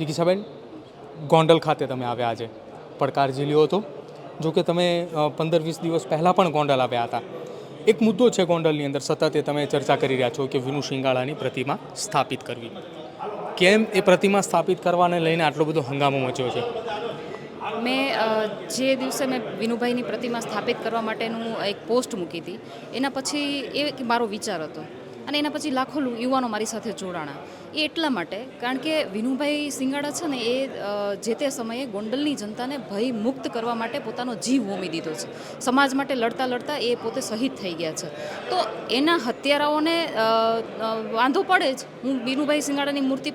જિગીશાબેન, ગોંડલ ખાતે તમે આવ્યા આજે પડકાર ઝીલ્યો હતો. જો કે તમે 15-20 દિવસ પહેલાં પણ ગોંડલ આવ્યા હતા. એક મુદ્દો છે ગોંડલની અંદર, સતત તમે ચર્ચા કરી રહ્યા છો કે વિનુ શિંગાળાની પ્રતિમા સ્થાપિત કરવી. કેમ એ પ્રતિમા સ્થાપિત કરવાને લઈને આટલો બધો હંગામો મચ્યો છે? જે દિવસે મેં વિનુભાઈની પ્રતિમા સ્થાપિત કરવા માટેનું એક પોસ્ટ મૂકી હતી, એના પછી એ મારો વિચાર હતો અને એના પછી લાખો યુવાનો મારી સાથે જોડાણા. એ એટલા માટે કારણ કે વિનુભાઈ શિંગાળા છે ને, એ જે તે સમયે ગોંડલની જનતાને ભય મુક્ત કરવા માટે પોતાનો જીવ હોમી દીધો છે. સમાજ માટે લડતા લડતા એ પોતે શહીદ થઈ ગયા છે. તો એના હત્યારાઓને વાંધો પડે જ. હું વિનુભાઈ શિંગાળાની મૂર્તિ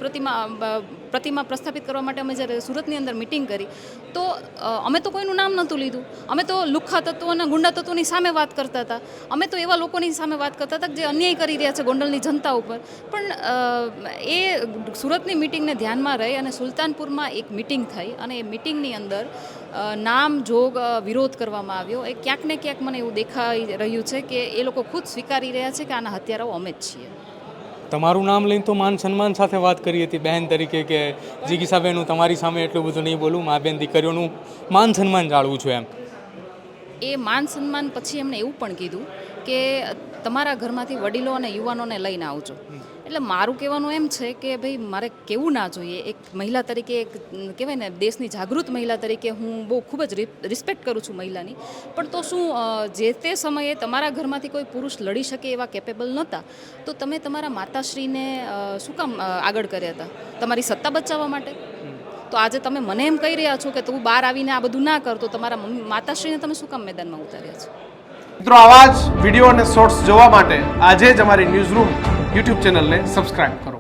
પ્રતિમા પ્રસ્થાપિત કરવા માટે અમે જ્યારે સુરતની અંદર મિટિંગ કરી, તો અમે તો કોઈનું નામ નહોતું લીધું. અમે તો લુખ્ખા તત્વો અને ગુંડા તત્વોની સામે વાત કરતા હતા. અમે તો એવા લોકોની સામે વાત કરતા હતા જે અન્યાય કરી રહ્યા છે ગોંડલની જનતા ઉપર. પણ એ સુરતની મિટિંગને ધ્યાનમાં રહી અને સુલતાનપુરમાં એક મિટિંગ થઈ અને એ મિટિંગની અંદર નામ જોગ વિરોધ કરવામાં આવ્યો. એ ક્યાંક ને ક્યાંક મને એવું દેખાઈ રહ્યું છે કે એ લોકો ખુદ સ્વીકારી રહ્યા છે કે આના હત્યારાઓ અમે જ છીએ. તમારું નામ લઈને તો માન સન્માન સાથે વાત કરી હતી બહેન તરીકે કે જિગીશાબેન, હું તમારી સામે એટલું બધું નહીં બોલું, મા બેન દીકરીઓનું માન સન્માન જાળવું છું એમ. એ માન સન્માન પછી એમણે એવું પણ કીધું કે તમારા ઘરમાંથી વડીલો અને યુવાનોને લઈને આવજો. એટલે મારું કહેવાનું એમ છે કે ભાઈ, મારે કેવું ના જોઈએ. એક મહિલા તરીકે, એક કહેવાય ને, દેશની જાગૃત મહિલા તરીકે હું બહુ ખૂબ જ રિસ્પેક્ટ કરું છું મહિલાની. પણ તો શું જે તે સમયે તમારા ઘરમાંથી કોઈ પુરુષ લડી શકે એવા કેપેબલ નહોતા, તો તમે તમારા માતાશ્રીને શું કામ આગળ કર્યા હતા? તમારી સત્તા બચાવવા માટે? તો આજે તમે મને એમ કહી રહ્યા છો કે તું બહાર આવીને આ બધું ના કરતો, તમારા માતાશ્રીને તમે શું કામ મેદાનમાં ઉતાર્યા છો? મિત્રો, આવા જ વિડીયો અને શોર્ટ્સ જોવા માટે આજે જ અમારી ન્યૂઝ રૂમ યુટ્યુબ ચેનલને સબસ્ક્રાઇબ કરો.